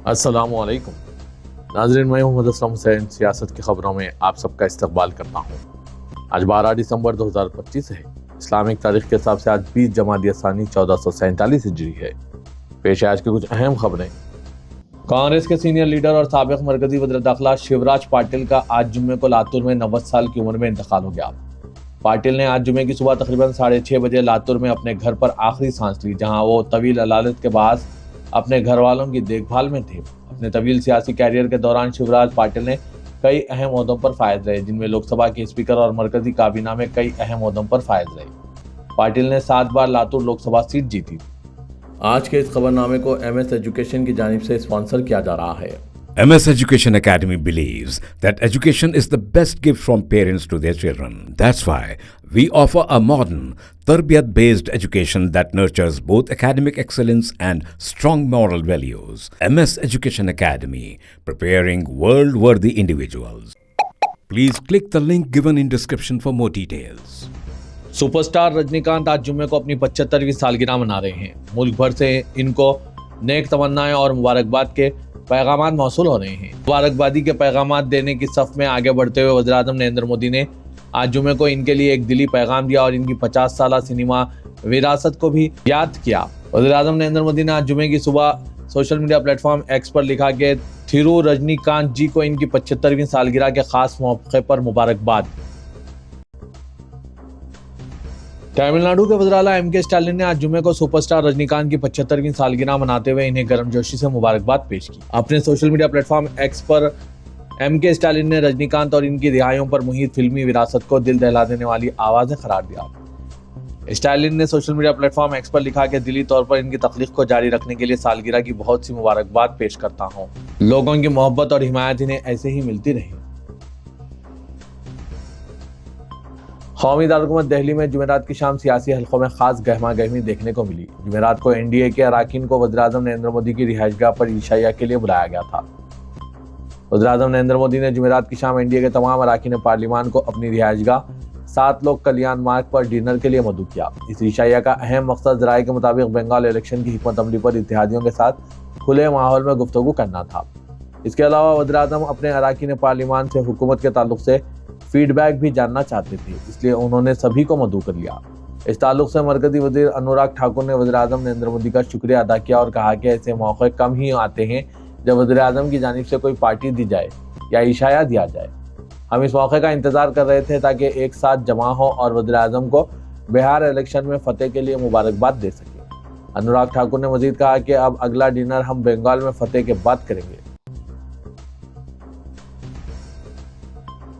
अस्सलामुअलैकुम नाज़रीन, मैं मोहम्मद असलम हुसैन सियासत की खबरों में आप सबका इस्तकबाल करता हूँ। आज 12 दिसंबर 2025 है। इस्लामिक तारीख के हिसाब से आज 20 जमादिया सानी 1447 हिजरी है। पेश है आज की कुछ अहम खबरें। कांग्रेस के सीनियर लीडर और साबिक मरकजी वज़ीर दाखिला शिवराज पाटिल का आज जुम्मे को लातूर में 90 साल की उम्र में इंतकाल हो गया। पाटिल ने आज जुम्मे की सुबह तकरीबन 6:30 बजे लातूर में अपने घर पर आखिरी सांस ली, जहां वो तवील अलालत के बाद अपने घर वालों की देखभाल में थे। अपने तवील सियासी कैरियर के दौरान शिवराज पाटिल ने कई अहम ओहदों पर फायज रहे, जिनमें लोकसभा के स्पीकर और मरकजी काबीना में कई अहम ओहदों पर फायज रहे। पाटिल ने 7 बार लातूर लोकसभा सीट जीती। आज के इस खबरनामे को MS एजुकेशन की जानिब से स्पॉन्सर किया जा रहा है। MS Education Academy believes that education is the best gift from parents to their children. That's why we offer a modern, tarbiyat-based education that nurtures both academic excellence and strong moral values. MS Education Academy, preparing world-worthy individuals. Please click the link given in description for more details. Superstar Rajinikanth आज जुम्मे को अपनी 75वीं सालगिरह मना रहे हैं। मुल्क भर से इनको नेक तमन्नाएं और मुबारकबाद के पैगामात मौसूल हो रहे हैं। मुबारकबादी के पैगामात देने की सफ में आगे बढ़ते हुए वज़ीर आज़म नरेंद्र मोदी ने आज जुम्मे को इनके लिए एक दिली पैगाम दिया और इनकी 50 साला सिनेमा विरासत को भी याद किया। वज़ीर आज़म नरेंद्र मोदी ने आज जुम्मे की सुबह सोशल मीडिया प्लेटफॉर्म एक्स पर लिखा कि थिरू रजनीकांत जी को इनकी 75वीं सालगिरह के खास मौके पर मुबारकबाद। तमिलनाडु के वज़ीर आला MK स्टालिन ने आज जुम्मे को सुपरस्टार रजनीकांत की 75वीं सालगिरह मनाते हुए इन्हें गर्मजोशी से मुबारकबाद पेश की। अपने सोशल मीडिया प्लेटफॉर्म एक्स पर MK स्टालिन ने रजनीकांत और इनकी रिहाइयों पर मुहित फिल्मी विरासत को दिल दहला देने वाली आवाज़ें करार दिया। स्टालिन ने सोशल मीडिया प्लेटफॉर्म एक्स पर लिखा कि दिली तौर पर इनकी तख्लीक को जारी रखने के लिए सालगिरह की बहुत सी मुबारकबाद पेश करता हूँ। लोगों की मोहब्बत और हिमायत इन्हें ऐसे ही मिलती रही। कौमी दारकूमत दिल्ली में जुमेरात की शाम सियासी हलकों में खास गहमा गहमी देखने को मिली। जुमेरात को NDA के अराकीन को वज़ीर आज़म नरेंद्र मोदी की रिहाइशगाह पर ईशाया के लिए बुलाया गया था। वज़ीर आज़म नरेंद्र मोदी ने जुमेरात की शाम NDA के तमाम अराकीन पार्लियामान को अपनी रिहाइशगाह 7 लोक कल्याण मार्ग पर डिनर के लिए मदऊ किया। इस ईशाया का अहम मकसद ज़राए के मुताबिक बंगाल इलेक्शन की हिकमत अमली पर इत्तेहादियों के साथ खुले माहौल में गुफ्तगू करना था। इसके अलावा वज़ीर आज़म अपने अराकीन पार्लियामान से हुकूमत के ताल्लुक से फीडबैक भी जानना चाहते थे, इसलिए उन्होंने सभी को मदऊ कर लिया। इस ताल्लुक से मरकजी वज़ीर अनुराग ठाकुर ने वज़ीर आज़म नरेंद्र मोदी का शुक्रिया अदा किया और कहा कि ऐसे मौके कम ही आते हैं जब वज़ीर आज़म की जानिब से कोई पार्टी दी जाए या इशाया दिया जाए। हम इस मौके का इंतज़ार कर रहे थे ताकि एक साथ जमा हो और वज़ीर आज़म को बिहार इलेक्शन में फतेह के लिए मुबारकबाद दे सके। अनुराग ठाकुर ने मजीद कहा कि अब अगला डिनर हम बंगाल में फतेह के बाद करेंगे।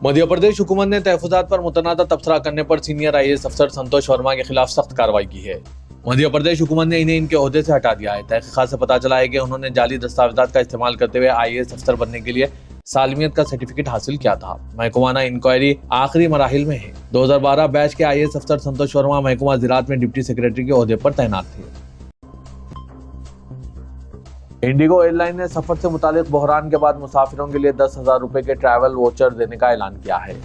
मध्य प्रदेश हुकूमत ने तहफ़्फ़ुज़ात पर मुतनाज़ा तबसरा करने पर सीनियर IAS अफसर संतोष वर्मा के खिलाफ सख्त कार्रवाई की है। मध्य प्रदेश हुकूमत ने इन्हें इनके ओहदे से हटा दिया है। तहक़ीक़ात से पता चला है कि उन्होंने जाली दस्तावेज़ात का इस्तेमाल करते हुए IAS अफसर बनने के लिए सालमियत का सर्टिफिकेट हासिल किया था। महकमाना इंक्वायरी आखिरी मराहिल में है। 2012 बैच के IAS अफसर संतोष वर्मा महकमा ज़राअत में डिप्टी सेक्रेटरी के ओहदे पर तैनात थे। इंडिगो एयरलाइन ने सफर से मुतालिक बहरान के बाद मुसाफिरों के लिए 10,000 रुपए के ट्रैवल वोचर देने का ऐलान किया है।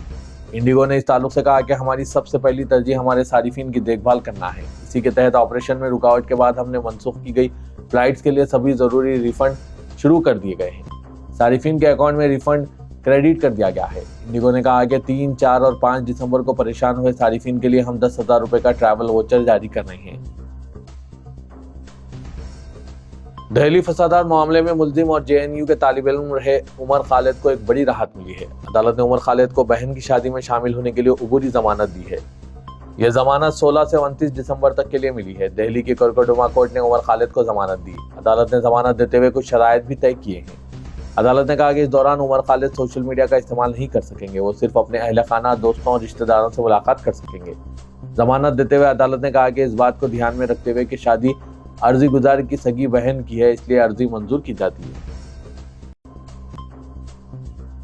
इंडिगो ने इस ताल्लुक से कहा कि हमारी सबसे पहली तरजीह हमारे सारिफिन की देखभाल करना है। इसी के तहत ऑपरेशन में रुकावट के बाद हमने मनसूख की गई फ्लाइट्स के लिए सभी जरूरी रिफंड शुरू कर दिए गए हैं। सारिफिन के अकाउंट में रिफंड क्रेडिट कर दिया गया है। इंडिगो ने कहा कि 3, 4 और 5 दिसंबर को परेशान हुए सारिफिन के लिए हम 10,000 रुपए का ट्रैवल वोचर जारी कर रहे हैं। दहली फसादात मामले में मुलजिम और JNU के तालिब इल्म रहे उमर खालिद को एक बड़ी राहत मिली है। अदालत ने उमर खालिद को बहन की शादी में शामिल होने के लिए उबूरी जमानत दी है। यह जमानत 16 से 29 दिसंबर तक के लिए मिली है। दिल्ली की कोर्कोडमा कोर्ट ने उमर खालिद को जमानत दी। अदालत ने जमानत देते हुए कुछ शराइत भी तय किए हैं। अदालत ने कहा कि इस दौरान उमर खालिद सोशल मीडिया का इस्तेमाल नहीं कर सकेंगे। वो सिर्फ अपने अहल खाना, दोस्तों और रिश्तेदारों से मुलाकात कर सकेंगे। जमानत देते हुए अदालत ने कहा कि इस बात को ध्यान में रखते हुए कि शादी अर्जी गुजार की सगी बहन की है, इसलिए अर्जी मंजूर की जाती है।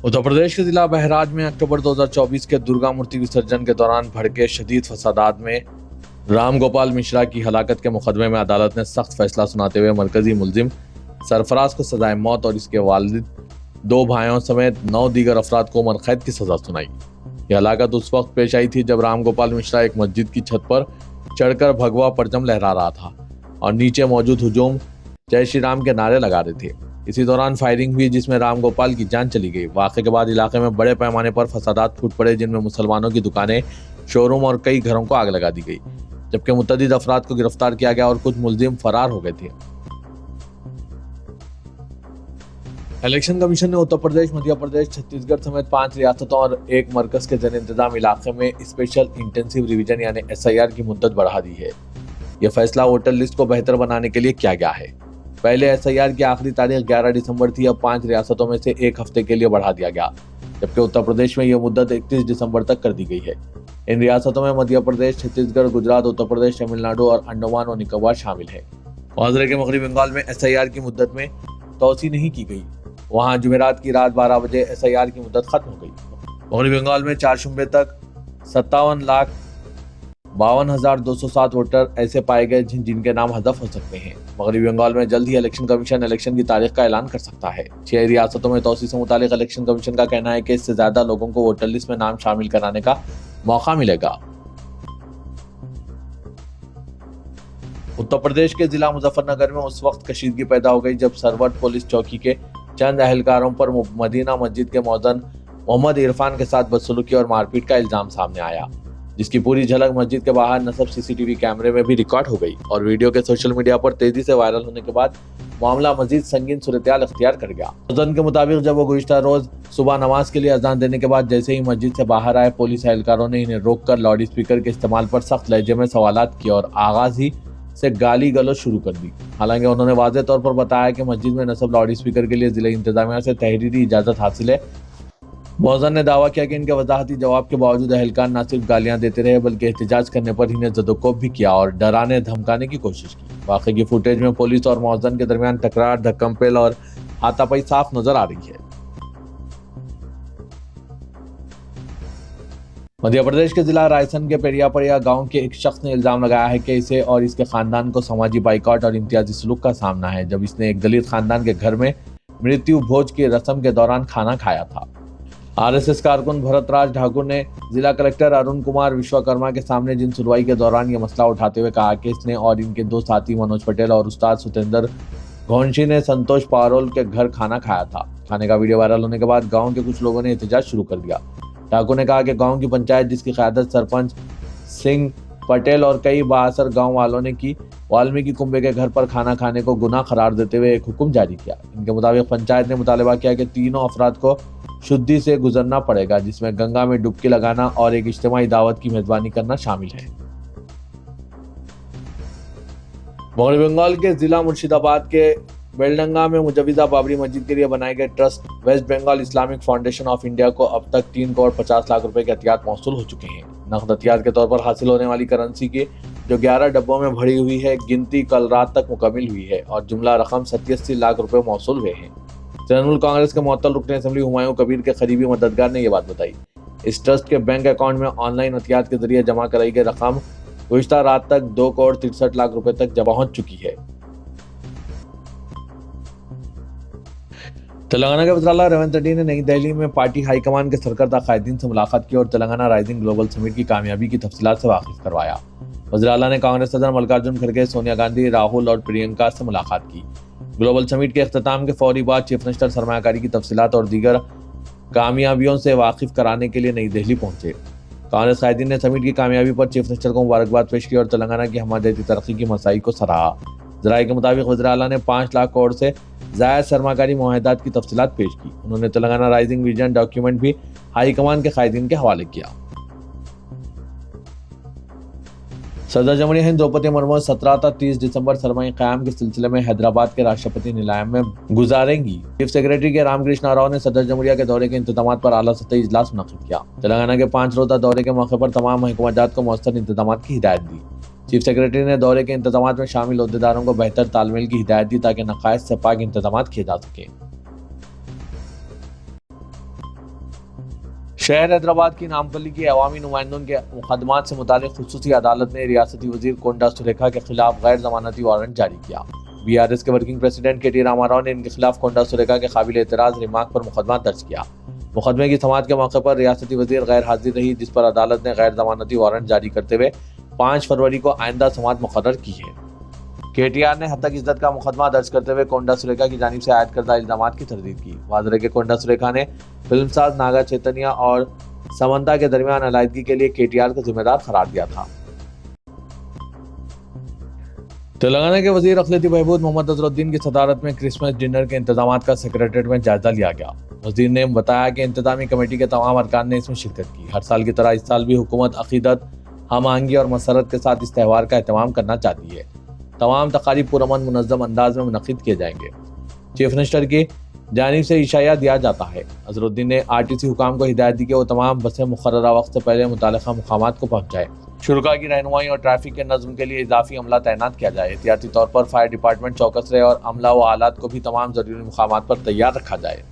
उत्तर प्रदेश के जिला बहराज में अक्टूबर 2024 के दुर्गा मूर्ति विसर्जन के दौरान भड़के शदीद फसादात में राम गोपाल मिश्रा की हलाकत के मुकदमे में अदालत ने सख्त फैसला सुनाते हुए मरकजी मुलजिम सरफराज को सजाए मौत और इसके वालिद 2 भाइयों समेत 9 दीगर अफराद को उम्र कैद की सजा सुनाई। यह हलाकत उस वक्त पेश आई थी जब राम गोपाल मिश्रा एक मस्जिद की छत पर चढ़कर भगवा परचम लहरा रहा था और नीचे मौजूद हुजूम जय श्री राम के नारे लगा रहे थे। इसी दौरान फायरिंग हुई जिसमें राम गोपाल की जान चली गई। वाक़े के बाद इलाके में बड़े पैमाने पर फसादात फूट पड़े, जिनमें मुसलमानों की दुकानें, शोरूम और कई घरों को आग लगा दी गई, जबकि मुतअद्दिद अफराद को गिरफ्तार किया गया और कुछ मुलजिम फरार हो गए थे। इलेक्शन कमीशन ने उत्तर प्रदेश, मध्य प्रदेश, छत्तीसगढ़ समेत 5 रियासतों और एक मरकज के ज़ेर इंतजाम इलाके में स्पेशल इंटेंसिव रिवीजन यानी SIR की मुद्दत बढ़ा दी है। यह फैसला वोटर लिस्ट को बेहतर बनाने के लिए किया गया है। पहले SIR की आखिरी तारीख 11 दिसंबर थी, अब 5 रियासतों में से एक हफ्ते के लिए बढ़ा दिया गया, जबकि उत्तर प्रदेश में यह मुद्दत 31 दिसंबर तक कर दी गई है। इन रियासतों में मध्य प्रदेश, छत्तीसगढ़, गुजरात, उत्तर प्रदेश, तमिलनाडु और अंडमान और निकोबार शामिल है। माजरे के मगरबी बंगाल में SIR की मुद्दत में तोसी नहीं की गई। वहां जुमेरात की रात 12 बजे SIR की मुद्दत खत्म हो गई। मगरबी बंगाल में 4 शुबे तक 57,52,207 वोटर ऐसे पाए गए जिनके नाम हज़फ हो सकते हैं। मगरबी बंगाल में जल्द ही इलेक्शन कमीशन इलेक्शन की तारीख का ऐलान कर सकता है। 6 रियासतों में तोसी से मुतालिक इलेक्शन कमीशन का कहना है कि इससे ज्यादा लोगों को वोटर लिस्ट में नाम शामिल कराने का मौका मिलेगा। उत्तर प्रदेश के जिला मुजफ्फरनगर में उस वक्त कशीदगी पैदा हो गई जब सरवट पुलिस चौकी के चंद अहलकारों पर मदीना मस्जिद के मौज़न मोहम्मद इरफान के साथ बदसलूकी और मारपीट का इल्जाम सामने आया, जिसकी पूरी झलक मस्जिद के बाहर नस्ब CCTV कैमरे में भी रिकॉर्ड हो गई और वीडियो के सोशल मीडिया पर तेजी से वायरल होने के बाद मामला मजीद संगीन सूरत-ए-हाल अख्तियार कर गया। मौज़न के मुताबिक जब वो गुज़िश्ता रोज सुबह नमाज के लिए अजान देने के बाद जैसे ही मस्जिद से बाहर आए, पुलिस एहलकारों ने इन्हें रोककर लाउड स्पीकर के इस्तेमाल पर सख्त लहजे में सवालात किए और आगाज ही से गाली गलौज शुरू कर दी। हालांकि उन्होंने वाज़ेह तौर पर बताया कि मस्जिद में नस्ब लाउड स्पीकर के लिए जिला इंतजामिया से तहरीरी इजाज़त हासिल है। मौज़न ने दावा किया कि इनके वजाहती जवाब के बावजूद अहलकार न सिर्फ गालियां देते रहे बल्कि एहतजाज करने पर इन्हें ज़दोकोब भी किया और डराने धमकाने की कोशिश की। वाक़े की फुटेज में पुलिस और मौज़न के दरमियान तकरार, धक्कम-पेल और हाथापाई साफ नजर आ रही है। मध्य प्रदेश के जिला रायसन के पेरियापड़िया गांव के एक शख्स ने इल्जाम लगाया है कि इसे और इसके खानदान को समाजी बाइकआउट और इम्तियाजी सलूक का सामना है जब इसने एक दलित खानदान के घर में मृत्यु भोज की रस्म के दौरान खाना खाया था। RSS कारकुन भरतराज ठाकुर ने जिला कलेक्टर अरुण कुमार विश्वकर्मा के सामने जिन सुनवाई के दौरान यह मसला उठाते हुए कहा कि इसने और इनके 2 साथी मनोज पटेल और उस्ताद सुतेंद्र घोंशी ने संतोष पारोल के घर खाना खाया था। खाने का वीडियो वायरल होने के बाद गाँव के कुछ लोगों ने एहतजाज शुरू कर दिया। ठाकुर ने कहा कि गांव की पंचायत जिसकी क़यादत सरपंच सिंह पटेल और कई बाअसर गांव वालों ने की, वाल्मीकि कुंबे के घर पर खाना खाने को गुनाह करार देते हुए एक हुक्म जारी किया। इनके मुताबिक पंचायत ने मुतालबा किया कि तीनों अफराद को शुद्धि से गुजरना पड़ेगा, जिसमें गंगा में डुबकी लगाना और एक इज्तिमाई दावत की मेजबानी करना शामिल है। मगरबी बंगाल के जिला मुर्शिदाबाद के बेलडंगा में मुजव्विजा बाबरी मस्जिद के लिए बनाए गए trust West Bengal Islamic foundation of India को अब तक 3 करोड़ 50 लाख रुपए के अतियात मौसूल हो चुके हैं। नकद अतियात के तौर पर हासिल होने वाली करेंसी की जो 11 डब्बों में भरी हुई है, गिनती कल रात तक मुकम्मिल हुई है और जुमला रकम 87 लाख रुपए मौसूल हुए हैं। तृणमूल कांग्रेस के मुअत्तल रुकन असेंबली हुमायूं कबीर के करीबी मददगार ने यह बात बताई। इस ट्रस्ट के बैंक अकाउंट में ऑनलाइन अतियात के जरिए जमा कराई गई रकम गुज़िश्ता रात तक 2 करोड़ 63 लाख रुपए तक जमा पहुंच चुकी है। तेलंगाना के वज़ीर आला रेवंत रेड्डी ने नई दिल्ली में पार्टी हाईकमान के सरकर्दा कायदीन से मुलाकात की और तेलंगाना राइजिंग ग्लोबल समिट की कामयाबी की तफसीलात से वाकिफ करवाया। वज़ीर आला ने कांग्रेस सदर मल्लिकार्जुन खड़गे, सोनिया गांधी, राहुल और प्रियंका से मुलाकात की। ग्लोबल समिट के अख्ताम के फौरी बाद चीफ मिनिस्टर सरमायाकारी की तफसीलात और दीगर कामयाबियों से वाकिफ कराने के लिए नई दिल्ली पहुंचे। कांग्रेस कायदीन ने समिट की कामयाबी पर चीफ मिनिस्टर को मुबारकबाद पेश की और तेलंगाना की हमादती तरक्की की मसाई को सराहा। ज़राए के मुताबिक वज़ीर आला ने 5 लाख करोड़ से ज़ायद सरमाकारी मुआहदात की तफसीलात पेश की। उन्होंने तेलंगाना राइजिंग विजन डॉक्यूमेंट भी हाईकमान के कायदीन के हवाले किया। सदर जमहूरिया हिंद द्रौपदी मुर्मू 17 से 30 दिसंबर सरमाई क़याम के सिलसिले में हैदराबाद के राष्ट्रपति निलायम में गुजारेंगी। चीफ सेक्रेटरी के रामकृष्णा राव ने सदर जमहूरिया के दौरे के इंतजाम पर आला सतही इजलास मुनक़िद किया। तेलंगाना के 5 रोज़ा दौरे के मौके पर तमाम महकमाजात को मौसर इंतजाम की हिदायत दी। चीफ सेक्रेटरी ने दौरे के इंतजाम में शामिल अहदेदारों को बेहतर तालमेल की हिदायत दी ताकि नक़ाइस से पाक इंतजाम किए जा सके। शहर हैदराबाद की नामपल्ली की अवामी नुमाइंदों के मुकदमात से मुतालिक खुसूसी अदालत ने रियासती वजीर कोंडा सुरेखा के खिलाफ गैर जमानती वारंट जारी किया। BRS के वर्किंग प्रेसिडेंट KT रामाराव ने इनके खिलाफ कोंडा सुरेखा के काबिल एतराज़ रिमार्क पर मुकदमा दर्ज किया। मुकदमे की समाअत के मौके पर रियासती वजीर गैर हाजिर रही, जिस पर अदालत ने गैर जमानती वारंट जारी करते हुए 5 फरवरी को आइंदा समाअत मुकर्रर की है। KTR ने हत्तक इज्जत का मुकदमा दर्ज करते हुए कोंडा सुरेखा की जानिब से आयद करदा इल्जामात की तरदीद की। वाज़ रहे कि कोंडा सुरेखा ने फिल्मसाज नागा चैतन्या और समंता के दरमियान अलायदगी के लिए KTR को जिम्मेदार करार दिया था। तेलंगाना के वजीर अखिलती बहबूद मोहम्मद अजहरुद्दीन की सदारत में क्रिसमस डिनर के इंतजाम का सेक्रेटेरिएट में जायजा लिया गया। वजीर ने बताया कि इंतजामी कमेटी के तमाम अरकान ने इसमें शिरकत की। हर साल की तरह इस साल भी हुकूमत अकीदत, हम आहंगी और मसरत के साथ इस त्यौहार का एहतमाम करना चाहती है। तमाम तकारीब पुरअमन मुनज़्ज़म अंदाज में मुनक़िद किए जाएंगे। चीफ मिनिस्टर की जानिब से इशाया दिया जाता है। अजहरुद्दीन ने RTC हुकाम को हिदायत दी कि वो तमाम बसें मुक़र्ररा वक्त से पहले मुतालिका मुकामात को पहुँचाए। शुरुका की रहनुमाई और ट्रैफिक के नज़्म के लिए इजाफी अमला तैनात किया जाए। एहतियाती तौर पर फायर डिपार्टमेंट चौकस रहे और अमला व आलात को भी तमाम ज़रूरी मुकामात पर तैयार रखा जाए।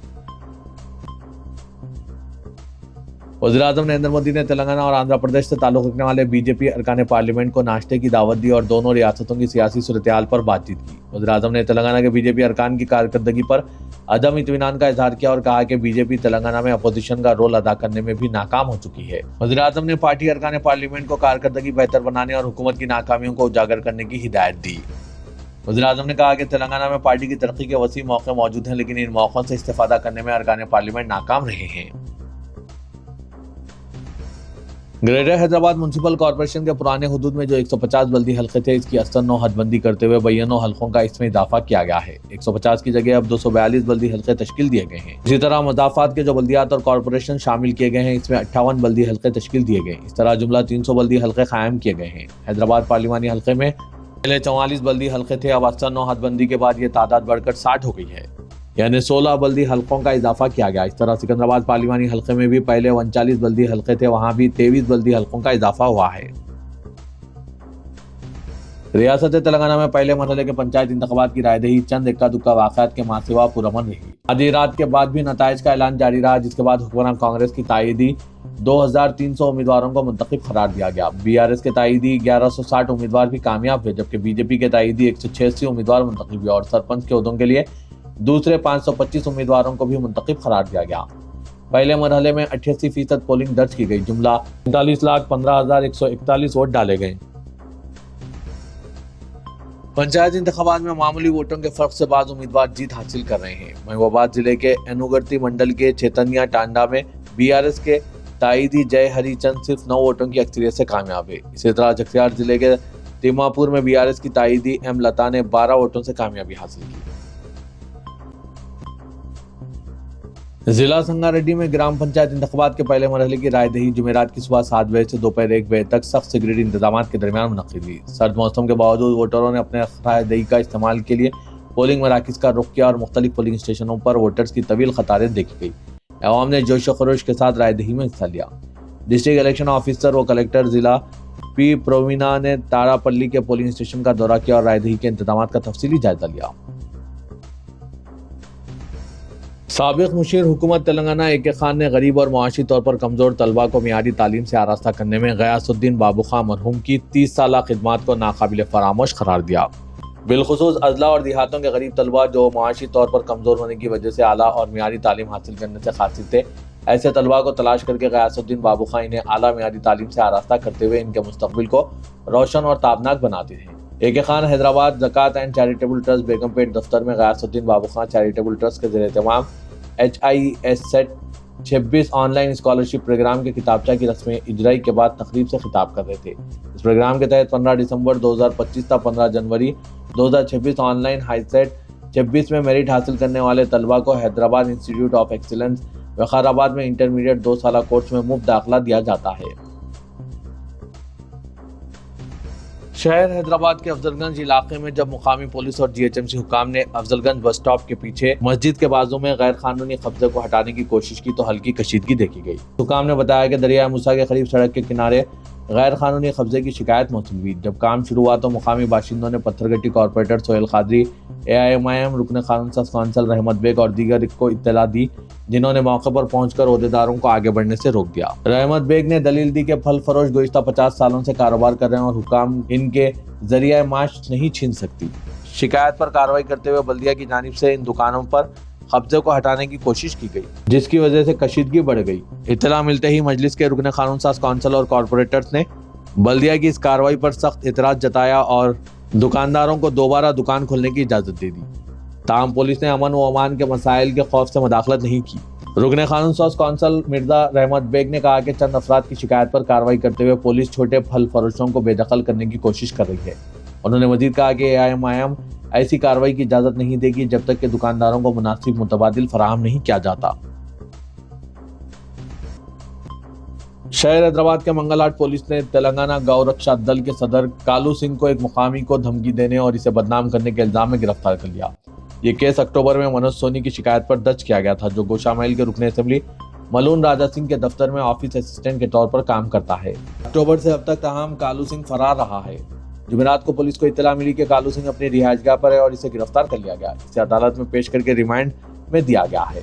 वज़ीर-ए-आज़म नरेंद्र मोदी ने तेलंगाना और आंध्र प्रदेश से ताल्लुक़ रखने वाले BJP अरकान पार्लियामेंट को नाश्ते की दावत दी और दोनों रियासतों की सियासी सूरत-ए-हाल पर बातचीत की। वज़ीर-ए-आज़म ने तेलंगाना के BJP अरकान की कारकर्दगी पर अदम इत्मीनान का इजहार किया और कहा कि BJP तेलंगाना में अपोजिशन का रोल अदा करने में भी नाकाम हो चुकी है। वज़ीर-ए-आज़म ने पार्टी अरकान पार्लियामेंट को कारकर्दगी बेहतर बनाने और हुकूमत की नाकामियों को उजागर करने की हिदायत दी। वज़ीर-ए-आज़म ने कहा कि तेलंगाना में पार्टी की तरक्की के वसी मौके मौजूद हैं, लेकिन इन मौक़ों से इस्तेफादा करने में अरकान पार्लियामेंट नाकाम रहे हैं। ग्रेटर हैदराबाद म्युनिसिपल कॉर्पोरेशन के पुराने हुदूद में जो 150 बल्दी हल्के थे, इसकी असर हदबंदी करते हुए 92 हल्कों का इसमें इजाफा किया गया है। 150 की जगह अब 242 बल्दी हल्के तश्कील दिए गए हैं। इसी तरह मुज़ाफ़ात के जो बल्दियात और कॉर्पोरेशन शामिल किए गए हैं, इसमें 58 बल्दी हल्के तश्कील दिए गए। इस तरह जुमला 300 बल्दी हल्के कायम किए गए हैं। हैदराबाद पार्लिमानी हल्के में पहले 44 बल्दी हल्के थे, अब असर हदबंदी के बाद ये तादाद बढ़कर 60 हो गई है, यानी 16 बल्दी हल्कों का इजाफा किया गया। इस तरह सिकंदराबाद पार्लिमानी हल्के में भी पहले 39 बल्दी हल्के थे, वहां भी 23 बल्दी हल्कों का इजाफा हुआ है। रियासत तेलंगाना में पहले मरहले के पंचायत इंतखाबात की रायदही चंद इक्का दुक्का वाक़यात के मासिवा पुरअमन रही। आधी रात के बाद भी नताइज का ऐलान जारी रहा, जिसके बाद हुक्मरान कांग्रेस की तायदी 2300 उम्मीदवारों को मुंतखब करार दिया गया। BRS के तायदी 1160 उम्मीदवार भी कामयाब हुए, जबकि BJP के तायदी 186 उम्मीदवार मुंतखब हुए और सरपंच के ओहदों के लिए दूसरे 525 उम्मीदवारों को भी मुंतखब करार दिया गया। पहले मरहले में 88% पोलिंग दर्ज की गई। जुमला 39,15,141 वोट डाले गए। पंचायत इंतखाबात में मामूली वोटों के फर्क से बाज़ उम्मीदवार जीत हासिल कर रहे हैं। महबूबाबाद जिले के एनुगर्ती मंडल के चैतन्या टांडा में BRS के तायदी जय हरिचंद सिर्फ 9 वोटों की अक्सरियत से कामयाब है। इसी तरह जगसियार जिले के तिमापुर में BRS की तायदी M लता ने 12 वोटों से कामयाबी हासिल की। जिला संगारेड्डी में ग्राम पंचायत इंतखाबात के पहले मरहले की रायदही जुमेरात की सुबह 7 बजे से दोपहर 1 बजे तक सख्त सिक्योरिटी इंतजाम के दरमियान मुनक्किद हुई। सर्द मौसम के बावजूद वोटरों ने अपने रायदही का इस्तेमाल के लिए पोलिंग मराकज़ का रुख किया और मुख्तलिफ पोलिंग स्टेशनों पर वोटर्स की तवील कतारें देखी गई। अवाम ने जोश खरोश के साथ रायदही में हिस्सा लिया। डिस्ट्रिक्ट इलेक्शन ऑफिसर व कलेक्टर जिला P प्रोवीना ने तारापल्ली के पोलिंग स्टेशन का दौरा किया और रायदही के इंतजाम का तफसीली जायजा लिया। साबिक मुशीर हुकूमत तेलंगाना AK खान ने गरीब और मुआशी तौर पर कमज़ोर तलबा को मियारी तालीम से आरास्ता करने में गयासुद्दीन बाबू खां मरहूम की 30 साला खिदमात को नाकाबिल फरामोश करार दिया। बिलखुसूस अजला और देहातों के गरीब तलबा जो मुआशी तौर पर कमज़ोर होने की वजह से आला और मियारी तालीम हासिल करने से कासिर थे, ऐसे तलबा को तलाश करके गयासुद्दीन बाबू खां इन्हें आला मियारी तालीम से आरास्ता करते हुए इनके मुस्तकबिल को रोशन और ताबनाक बनाते थे। AK खान हैदराबाद ज़कात एंड चैरिटेबल ट्रस्ट बेगमपेट दफ्तर में गयासुद्दीन बाबू खां चैरिटेबल ट्रस्ट के ज़ेर-ए-तमाम HIS set 26 online scholarship programme के किताबचा की रस्में इजराई के बाद तकरीब से खिताब कर रहे थे। इस प्रोग्राम के तहत 15 दिसंबर 2025 तक 15 जनवरी 2026 ऑनलाइन हाईसेट 26 में मेरिट हासिल करने वाले तलबा को हैदराबाद इंस्टीट्यूट ऑफ एक्सीलेंस वखाराबाद में इंटरमीडिएट 2 साला कोर्स में मुफ्त दाखिला दिया जाता है। शहर हैदराबाद के अफजलगंज इलाके में जब मुकामी पुलिस और GHMC हुकाम ने अफजलगंज बस स्टॉप के पीछे मस्जिद के बाजू में गैर कानूनी कब्जे को हटाने की कोशिश की तो हल्की कशीदगी देखी गई। हुकाम ने बताया कि दरिया मूसा के करीब सड़क के किनारे गैर कानूनी कब्जे की शिकायत मौसूल हुई। जब काम शुरू हुआ तो मुकामी बाशिंदों ने पत्थरगट्टी कॉर्पोरेटर सोहेल कादरी, AIMIM रुकन कानून साज कौंसल रहमत बेग और दीगर को इत्तला दी, जिन्होंने मौके पर पहुंचकर ओहदेदारों को आगे बढ़ने से रोक दिया। रहमत बेग ने दलील दी कि फल फरोश गुज़िश्ता 50 सालों से कारोबार कर रहे हैं और हुकाम इनके जरिया माश नहीं छीन सकती। शिकायत पर कार्रवाई करते हुए बल्दिया की जानिब से इन दुकानों पर कब्जे को हटाने की कोशिश की गई, जिसकी वजह से कशीदगी बढ़ गई। इत्तला मिलते ही मजलिस के रुकन कानून साज कौंसल और कॉर्पोरेटर्स ने बल्दिया की इस कार्रवाई पर सख्त एतराज जताया और दुकानदारों को दोबारा दुकान खोलने की इजाजत दे दी। ताहम पुलिस ने अमन व अमान के मसाइल के खौफ से मुदाखलत नहीं की। रुकने कानून साज कौंसल मिर्जा रहमत बेग ने कहा कि चंद अफराद की शिकायत पर कार्रवाई करते हुए पुलिस छोटे फल फरोशों को बेदखल करने की कोशिश कर रही है। उन्होंने मजीद कहा कि AIM ऐसी कार्रवाई की इजाजत नहीं देगी जब तक कि दुकानदारों को मुनासिब मुतबादिल फराहम नहीं किया जाता। शहर हैदराबाद के मंगलहाट पुलिस ने तेलंगाना गौ रक्षा दल के सदर कालू सिंह को एक मुकामी को धमकी देने और इसे बदनाम करने के इल्जाम में गिरफ्तार कर लिया। ये केस अक्टूबर में मनोज सोनी की शिकायत पर दर्ज किया गया था, जो गोशामैल के रुकने असेंबली मलून राजा सिंह के दफ्तर में ऑफिस असिस्टेंट के तौर पर काम करता है। अक्टूबर से अब तक ताहम कालू सिंह फरार रहा है। जुमेरात को पुलिस को इत्तला मिली कि कालू सिंह अपनी रिहायशगाह पर है और इसे गिरफ्तार कर लिया गया। इसे अदालत में पेश करके रिमांड में दिया गया है।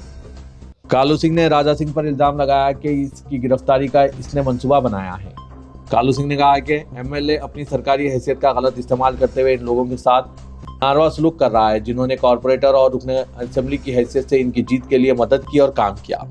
कालू सिंह ने राजा सिंह पर इल्जाम लगाया कि इसकी गिरफ्तारी का इसने मंसूबा बनाया है। कालू सिंह ने कहा कि MLA अपनी सरकारी हैसियत का गलत इस्तेमाल करते हुए इन लोगों के साथ नारवा सलूक कर रहा है, जिन्होंने कॉरपोरेटर और रुकने असेंबली की हैसियत से इनकी जीत के लिए मदद की और काम किया।